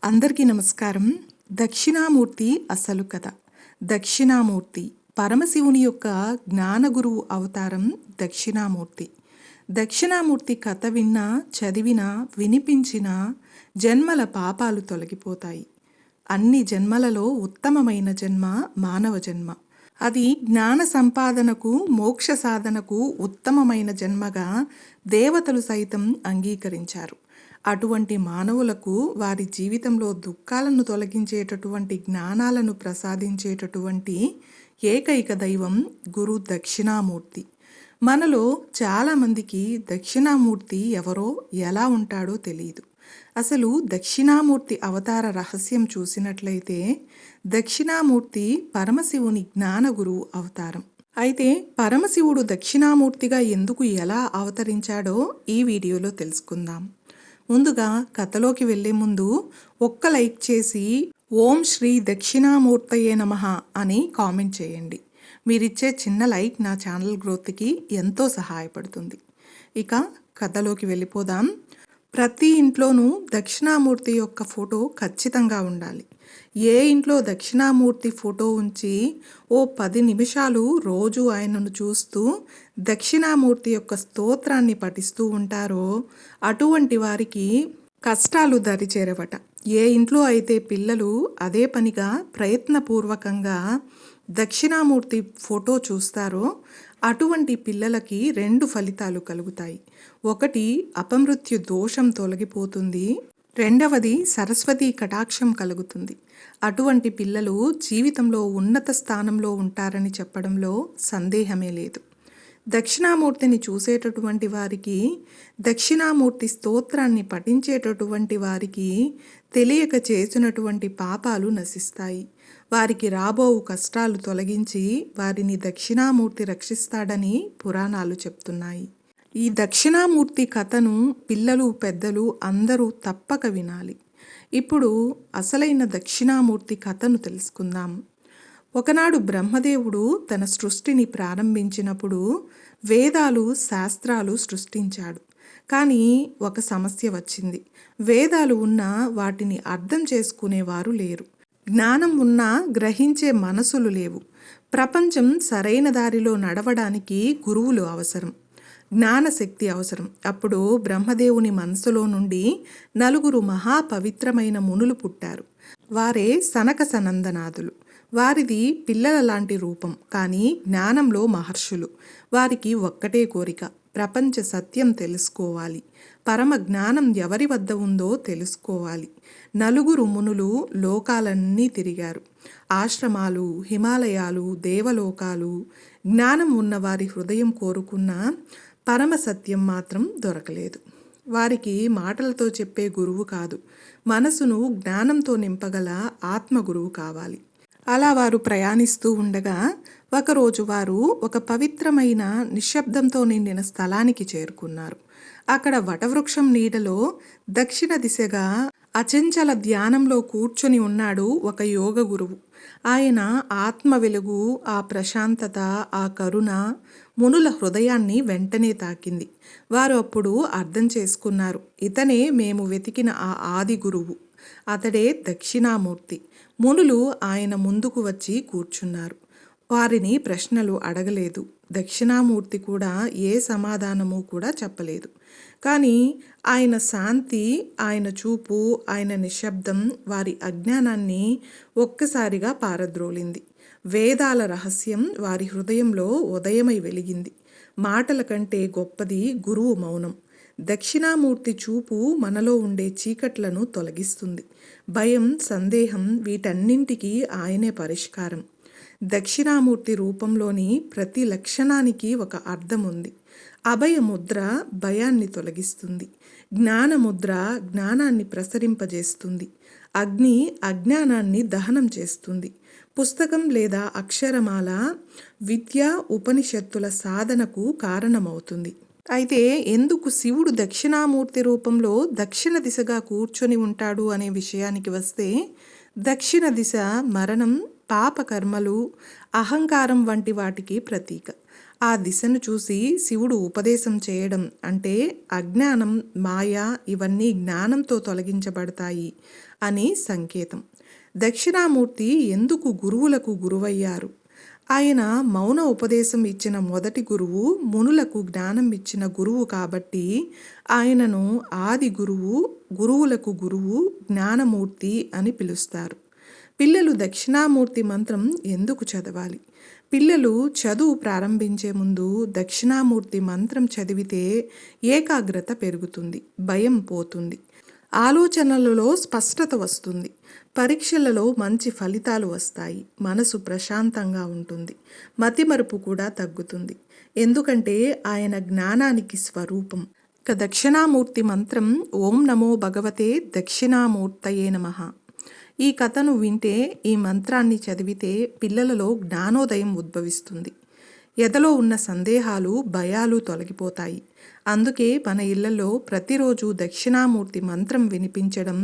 అందరికీ నమస్కారం. దక్షిణామూర్తి అసలు కథ. దక్షిణామూర్తి పరమశివుని యొక్క జ్ఞానగురువు అవతారం దక్షిణామూర్తి. దక్షిణామూర్తి కథ విన్నా, చదివినా, వినిపించినా జన్మల పాపాలు తొలగిపోతాయి. అన్ని జన్మలలో ఉత్తమమైన జన్మ మానవ జన్మ. అది జ్ఞాన సంపాదనకు, మోక్ష సాధనకు ఉత్తమమైన జన్మగా దేవతలు సైతం అంగీకరించారు. అటువంటి మానవులకు వారి జీవితంలో దుఃఖాలను తొలగించేటటువంటి జ్ఞానాలను ప్రసాదించేటటువంటి ఏకైక దైవం గురు దక్షిణామూర్తి. మనలో చాలామందికి దక్షిణామూర్తి ఎవరో, ఎలా ఉంటాడో తెలియదు. అసలు దక్షిణామూర్తి అవతార రహస్యం చూసినట్లయితే దక్షిణామూర్తి పరమశివుని జ్ఞానగురువు అవతారం. అయితే పరమశివుడు దక్షిణామూర్తిగా ఎందుకు, ఎలా అవతరించాడో ఈ వీడియోలో తెలుసుకుందాం. ముందుగా కథలోకి వెళ్లే ముందు ఒక్క లైక్ చేసి ఓం శ్రీ దక్షిణామూర్తయే నమః అని కామెంట్ చేయండి. మీరిచ్చే చిన్న లైక్ నా ఛానల్ గ్రోత్కి ఎంతో సహాయపడుతుంది. ఇక కథలోకి వెళ్ళిపోదాం. ప్రతి ఇంట్లోనూ దక్షిణామూర్తి యొక్క ఫోటో ఖచ్చితంగా ఉండాలి. ఏ ఇంట్లో దక్షిణామూర్తి ఫోటో ఉంచి ఓ 10 నిమిషాలు రోజు ఆయనను చూస్తూ దక్షిణామూర్తి యొక్క స్తోత్రాన్ని పఠిస్తూ ఉంటారో అటువంటి వారికి కష్టాలు దరిచేరవట. ఏ ఇంట్లో అయితే పిల్లలు అదే పనిగా ప్రయత్నపూర్వకంగా దక్షిణామూర్తి ఫోటో చూస్తారో అటువంటి పిల్లలకి 2 ఫలితాలు కలుగుతాయి. ఒకటి, అపమృత్యు దోషం తొలగిపోతుంది. రెండవది, సరస్వతి కటాక్షం కలుగుతుంది. అటువంటి పిల్లలు జీవితంలో ఉన్నత స్థానంలో ఉంటారని చెప్పడంలో సందేహమే లేదు. దక్షిణామూర్తిని చూసేటటువంటి వారికి, దక్షిణామూర్తి స్తోత్రాన్ని పఠించేటటువంటి వారికి తెలియక చేసినటువంటి పాపాలు నశిస్తాయి. వారికి రాబోవు కష్టాలు తొలగించి వారిని దక్షిణామూర్తి రక్షిస్తాడని పురాణాలు చెప్తున్నాయి. ఈ దక్షిణామూర్తి కథను పిల్లలు, పెద్దలు అందరూ తప్పక వినాలి. ఇప్పుడు అసలైన దక్షిణామూర్తి కథను తెలుసుకుందాం. ఒకనాడు బ్రహ్మదేవుడు తన సృష్టిని ప్రారంభించినప్పుడు వేదాలు, శాస్త్రాలు సృష్టించాడు. కానీ ఒక సమస్య వచ్చింది. వేదాలు ఉన్నా వాటిని అర్థం చేసుకునేవారు లేరు. జ్ఞానం ఉన్నా గ్రహించే మనసులు లేవు. ప్రపంచం సరైన దారిలో నడవడానికి గురువులు అవసరం, జ్ఞానశక్తి అవసరం. అప్పుడు బ్రహ్మదేవుని మనసులో నుండి 4 మహాపవిత్రమైన మునులు పుట్టారు. వారే సనక సనందనాదులు. వారిది పిల్లల లాంటి రూపం, కానీ జ్ఞానంలో మహర్షులు. వారికి ఒక్కటే కోరిక, ప్రపంచ సత్యం తెలుసుకోవాలి, పరమ జ్ఞానం ఎవరి వద్ద ఉందో తెలుసుకోవాలి. 4 మునులు లోకాలన్నీ తిరిగారు. ఆశ్రమాలు, హిమాలయాలు, దేవలోకాలు. జ్ఞానం ఉన్నవారి హృదయం కోరుకున్న పరమసత్యం మాత్రం దొరకలేదు. వారికి మాటలతో చెప్పే గురువు కాదు, మనసును జ్ఞానంతో నింపగల ఆత్మ గురువు కావాలి. అలా వారు ప్రయాణిస్తూ ఉండగా ఒకరోజు వారు ఒక పవిత్రమైన నిశ్శబ్దంతో నిండిన స్థలానికి చేరుకున్నారు. అక్కడ వటవృక్షం నీడలో దక్షిణ దిశగా అచంచల ధ్యానంలో కూర్చొని ఉన్నాడు ఒక యోగ గురువు. ఆయన ఆత్మ వెలుగు, ఆ ప్రశాంతత, ఆ కరుణ మునుల హృదయాన్ని వెంటనే తాకింది. వారు అప్పుడు అర్థం చేసుకున్నారు, ఇతనే మేము వెతికిన ఆ ఆది గురువు, అతడే దక్షిణామూర్తి. మునులు ఆయన ముందుకు వచ్చి కూర్చున్నారు. వారిని ప్రశ్నలు అడగలేదు. దక్షిణామూర్తి కూడా ఏ సమాధానము కూడా చెప్పలేదు. కానీ ఆయన శాంతి, ఆయన చూపు, ఆయన నిశ్శబ్దం వారి అజ్ఞానాన్ని ఒక్కసారిగా పారద్రోలింది. వేదాల రహస్యం వారి హృదయంలో ఉదయమై వెలిగింది. మాటల కంటే గొప్పది గురువు మౌనం. దక్షిణామూర్తి చూపు మనలో ఉండే చీకట్లను తొలగిస్తుంది. భయం, సందేహం వీటన్నింటికీ ఆయనే పరిష్కారం. దక్షిణామూర్తి రూపంలోని ప్రతి లక్షణానికి ఒక అర్థం ఉంది. అభయముద్ర భయాన్ని తొలగిస్తుంది. జ్ఞానముద్ర జ్ఞానాన్ని ప్రసరింపజేస్తుంది. అగ్ని అజ్ఞానాన్ని దహనం చేస్తుంది. పుస్తకం లేదా అక్షరమాల విద్య, ఉపనిషత్తుల సాధనకు కారణమవుతుంది. అయితే ఎందుకు శివుడు దక్షిణామూర్తి రూపంలో దక్షిణ దిశగా కూర్చొని ఉంటాడు అనే విషయానికి వస్తే, దక్షిణ దిశ మరణం, పాపకర్మలు, అహంకారం వంటి వాటికి ప్రతీక. ఆ దిశను చూసి శివుడు ఉపదేశం చేయడం అంటే అజ్ఞానం, మాయ ఇవన్నీ జ్ఞానంతో తొలగించబడతాయి అని సంకేతం. దక్షిణామూర్తి ఎందుకు గురువులకు గురువయ్యారు? ఆయన మౌన ఉపదేశం ఇచ్చిన మొదటి గురువు, మునులకు జ్ఞానం ఇచ్చిన గురువు కాబట్టి ఆయనను ఆది గురువు, గురువులకు గురువు, జ్ఞానమూర్తి అని పిలుస్తారు. పిల్లలు దక్షిణామూర్తి మంత్రం ఎందుకు చదవాలి? పిల్లలు చదువు ప్రారంభించే ముందు దక్షిణామూర్తి మంత్రం చదివితే ఏకాగ్రత పెరుగుతుంది, భయం పోతుంది, ఆలోచనలలో స్పష్టత వస్తుంది, పరీక్షలలో మంచి ఫలితాలు వస్తాయి, మనసు ప్రశాంతంగా ఉంటుంది, మతిమరుపు కూడా తగ్గుతుంది. ఎందుకంటే ఆయన జ్ఞానానికి స్వరూపం. ఇక దక్షిణామూర్తి మంత్రం ఓం నమో భగవతే దక్షిణామూర్తయే నమః. ఈ కథను వింటే, ఈ మంత్రాన్ని చదివితే పిల్లలలో జ్ఞానోదయం ఉద్భవిస్తుంది. ఎదలో ఉన్న సందేహాలు, భయాలు తొలగిపోతాయి. అందుకే మన ఇళ్లలో ప్రతిరోజు దక్షిణామూర్తి మంత్రం వినిపించడం,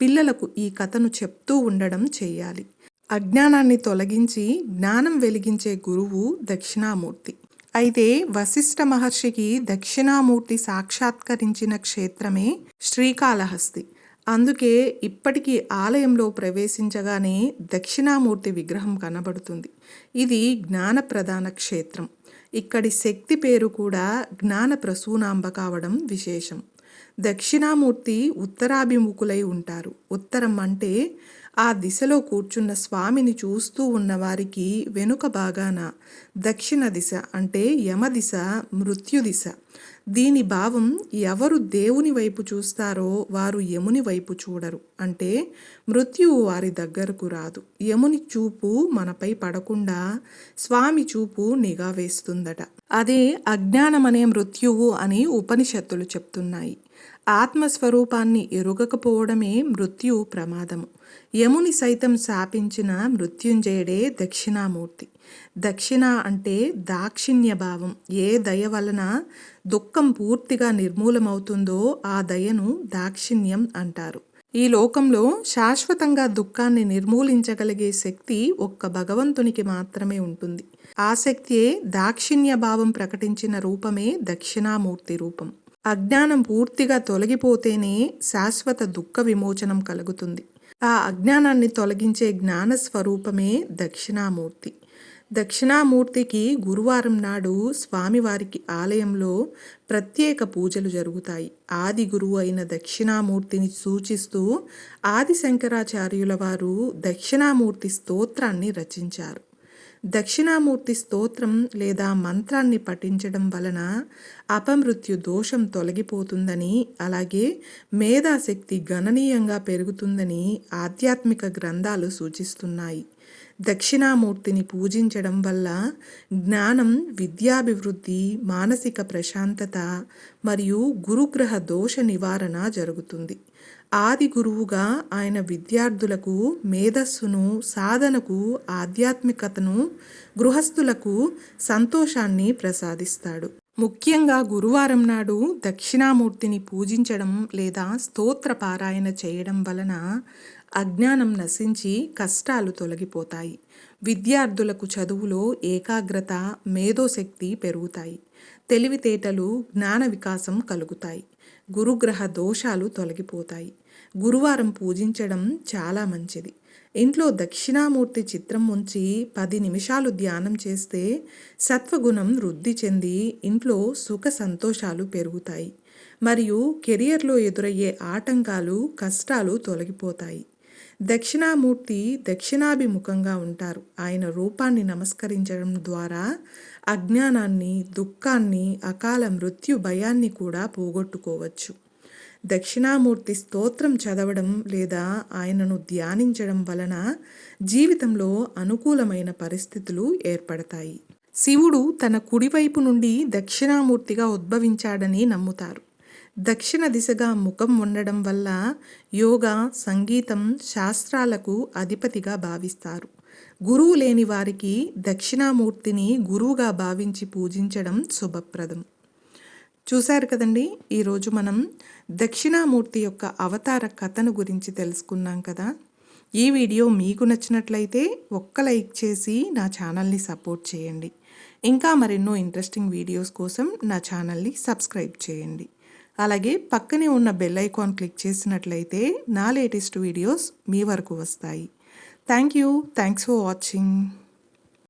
పిల్లలకు ఈ కథను చెప్తూ ఉండడం చేయాలి. అజ్ఞానాన్ని తొలగించి జ్ఞానం వెలిగించే గురువు దక్షిణామూర్తి. అయితే వశిష్ఠ మహర్షికి దక్షిణామూర్తి సాక్షాత్కరించిన క్షేత్రమే శ్రీకాళహస్తి. అందుకే ఇప్పటికీ ఆలయంలో ప్రవేశించగానే దక్షిణామూర్తి విగ్రహం కనబడుతుంది. ఇది జ్ఞాన ప్రధాన క్షేత్రం. ఇక్కడి శక్తి పేరు కూడా జ్ఞాన ప్రసూనాంబ కావడం విశేషం. దక్షిణామూర్తి ఉత్తరాభిముఖులై ఉంటారు. ఉత్తరం అంటే ఆ దిశలో కూర్చున్న స్వామిని చూస్తూ ఉన్నవారికి వెనుక భాగాన దక్షిణ దిశ అంటే యమదిశ, మృత్యుదిశ. దీని భావం, ఎవరు దేవుని వైపు చూస్తారో వారు యముని వైపు చూడరు. అంటే మృత్యువు వారి దగ్గరకు రాదు. యముని చూపు మనపై పడకుండా స్వామి చూపు నిఘా వేస్తుందట. అదే అజ్ఞానమనే మృత్యువు అని ఉపనిషత్తులు చెప్తున్నాయి. ఆత్మస్వరూపాన్ని ఎరుగకపోవడమే మృత్యు ప్రమాదము. యముని సైతం శాపించిన మృత్యుంజయుడే దక్షిణామూర్తి. దక్షిణ అంటే దాక్షిణ్య భావం. ఏ దయ వలన దుఃఖం పూర్తిగా నిర్మూలమవుతుందో ఆ దయను దాక్షిణ్యం అంటారు. ఈ లోకంలో శాశ్వతంగా దుఃఖాన్ని నిర్మూలించగలిగే శక్తి ఒక్క భగవంతునికి మాత్రమే ఉంటుంది. ఆ శక్తియే దాక్షిణ్య భావం ప్రకటించిన రూపమే దక్షిణామూర్తి రూపం. అజ్ఞానం పూర్తిగా తొలగిపోతేనే శాశ్వత దుఃఖ విమోచనం కలుగుతుంది. ఆ అజ్ఞానాన్ని తొలగించే జ్ఞాన స్వరూపమే దక్షిణామూర్తి. దక్షిణామూర్తికి గురువారం నాడు స్వామివారికి ఆలయంలో ప్రత్యేక పూజలు జరుగుతాయి. ఆది గురువు అయిన దక్షిణామూర్తిని సూచిస్తూ ఆది శంకరాచార్యుల వారు దక్షిణామూర్తి స్తోత్రాన్ని రచించారు. దక్షిణామూర్తి స్తోత్రం లేదా మంత్రాన్ని పఠించడం వలన అపమృత్యు దోషం తొలగిపోతుందని, అలాగే మేధాశక్తి గణనీయంగా పెరుగుతుందని ఆధ్యాత్మిక గ్రంథాలు సూచిస్తున్నాయి. దక్షిణామూర్తిని పూజించడం వల్ల జ్ఞానం, విద్యాభివృద్ధి, మానసిక ప్రశాంతత మరియు గురుగ్రహ దోష నివారణ జరుగుతుంది. ఆది గురువుగా ఆయన విద్యార్థులకు మేధస్సును, సాధనకు, ఆధ్యాత్మికతను, గృహస్థులకు సంతోషాన్ని ప్రసాదిస్తాడు. ముఖ్యంగా గురువారం నాడు దక్షిణామూర్తిని పూజించడం లేదా స్తోత్ర పారాయణ చేయడం వలన అజ్ఞానం నశించి కష్టాలు తొలగిపోతాయి. విద్యార్థులకు చదువులో ఏకాగ్రత, మేధోశక్తి పెరుగుతాయి. తెలివితేటలు, జ్ఞాన వికాసం కలుగుతాయి. గురుగ్రహ దోషాలు తొలగిపోతాయి. గురువారం పూజించడం చాలా మంచిది. ఇంట్లో దక్షిణామూర్తి చిత్రం ఉంచి 10 నిమిషాలు ధ్యానం చేస్తే సత్వగుణం వృద్ధి చెంది ఇంట్లో సుఖ సంతోషాలు పెరుగుతాయి. మరియు కెరియర్లో ఎదురయ్యే ఆటంకాలు, కష్టాలు తొలగిపోతాయి. దక్షిణామూర్తి దక్షిణాభిముఖంగా ఉంటారు. ఆయన రూపాన్ని నమస్కరించడం ద్వారా అజ్ఞానాన్ని, దుఃఖాన్ని, అకాల మృత్యు భయాన్ని కూడా పోగొట్టుకోవచ్చు. దక్షిణామూర్తి స్తోత్రం చదవడం లేదా ఆయనను ధ్యానించడం వలన జీవితంలో అనుకూలమైన పరిస్థితులు ఏర్పడతాయి. శివుడు తన కుడివైపు నుండి దక్షిణామూర్తిగా ఉద్భవించాడని నమ్ముతారు. దక్షిణ దిశగా ముఖం ఉండడం వల్ల యోగా, సంగీతం, శాస్త్రాలకు అధిపతిగా భావిస్తారు. గురువు లేని వారికి దక్షిణామూర్తిని గురువుగా భావించి పూజించడం శుభప్రదం. చూశారు కదండి, ఈరోజు మనం దక్షిణామూర్తి యొక్క అవతార కథను గురించి తెలుసుకున్నాం కదా. ఈ వీడియో మీకు నచ్చినట్లయితే ఒక్క లైక్ చేసి నా ఛానల్ని సపోర్ట్ చేయండి. ఇంకా మరెన్నో ఇంట్రెస్టింగ్ వీడియోస్ కోసం నా ఛానల్ని సబ్స్క్రైబ్ చేయండి. అలాగే పక్కనే ఉన్న బెల్ ఐకాన్ క్లిక్ చేసినట్లయితే నా లేటెస్ట్ వీడియోస్ మీ వరకు వస్తాయి. Thanks for watching.